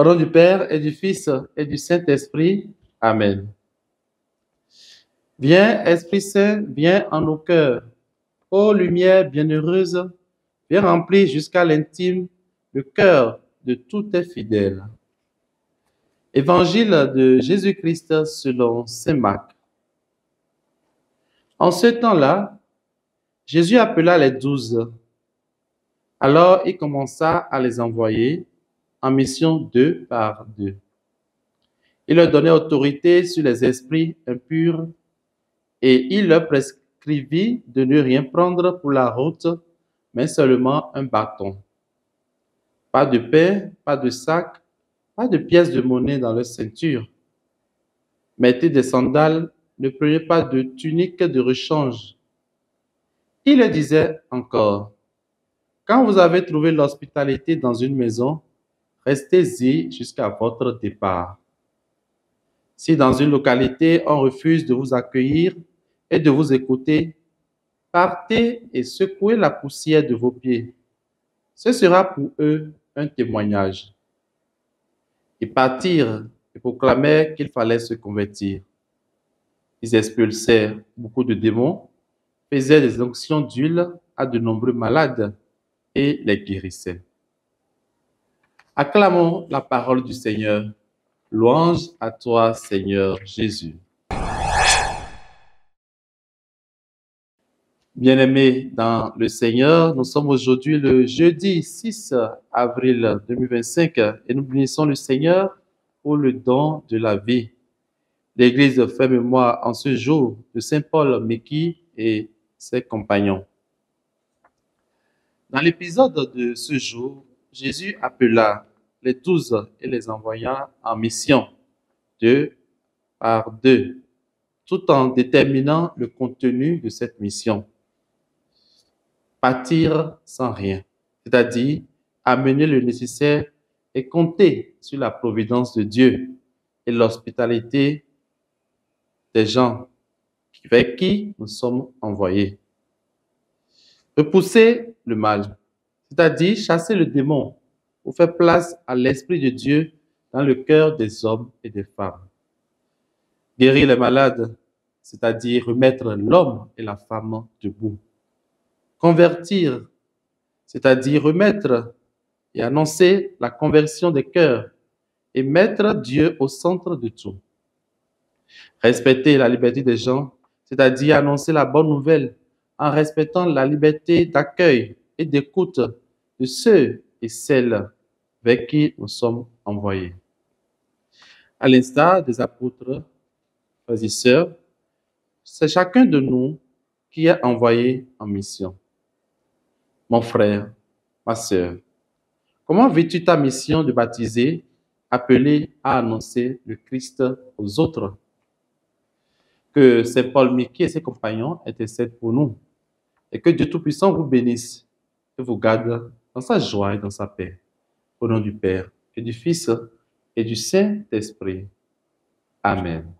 Au nom du Père et du Fils et du Saint-Esprit. Amen. Viens, Esprit Saint, viens en nos cœurs. Ô lumière bienheureuse, viens remplir jusqu'à l'intime le cœur de tous tes fidèles. Évangile de Jésus-Christ selon saint Marc. En ce temps-là, Jésus appela les 12. Alors il commença à les envoyer en mission 2 par 2. Il leur donnait autorité sur les esprits impurs et il leur prescrivit de ne rien prendre pour la route, mais seulement un bâton. Pas de pain, pas de sac, pas de pièces de monnaie dans leur ceinture. Mettez des sandales, ne prenez pas de tunique de rechange. Il leur disait encore, quand vous avez trouvé l'hospitalité dans une maison, restez-y jusqu'à votre départ. Si dans une localité on refuse de vous accueillir et de vous écouter, partez et secouez la poussière de vos pieds. Ce sera pour eux un témoignage. Ils partirent et proclamèrent qu'il fallait se convertir. Ils expulsèrent beaucoup de démons, faisaient des onctions d'huile à de nombreux malades et les guérissaient. Acclamons la parole du Seigneur. Louange à toi, Seigneur Jésus. Bien-aimés dans le Seigneur, nous sommes aujourd'hui le jeudi 6 avril 2025 et nous bénissons le Seigneur pour le don de la vie. L'Église fait mémoire en ce jour de Saint Paul Meki et ses compagnons. Dans l'épisode de ce jour, Jésus appela les 12 et les envoya en mission 2 par 2, tout en déterminant le contenu de cette mission. Partir sans rien, c'est-à-dire amener le nécessaire et compter sur la providence de Dieu et l'hospitalité des gens vers qui nous sommes envoyés. Repousser le mal, c'est-à-dire chasser le démon pour faire place à l'Esprit de Dieu dans le cœur des hommes et des femmes. Guérir les malades, c'est-à-dire remettre l'homme et la femme debout. Convertir, c'est-à-dire remettre et annoncer la conversion des cœurs et mettre Dieu au centre de tout. Respecter la liberté des gens, c'est-à-dire annoncer la bonne nouvelle en respectant la liberté d'accueil et d'écoute de ceux et celles vers qui nous sommes envoyés. À l'instar des apôtres, frères et sœurs, c'est chacun de nous qui est envoyé en mission. Mon frère, ma sœur, comment vis-tu ta mission de baptiser, appelé à annoncer le Christ aux autres? Que Saint Paul Meki et ses compagnons intercèdent pour nous et que Dieu Tout-Puissant vous bénisse et vous garde dans sa joie et dans sa paix. Au nom du Père et du Fils et du Saint-Esprit. Amen.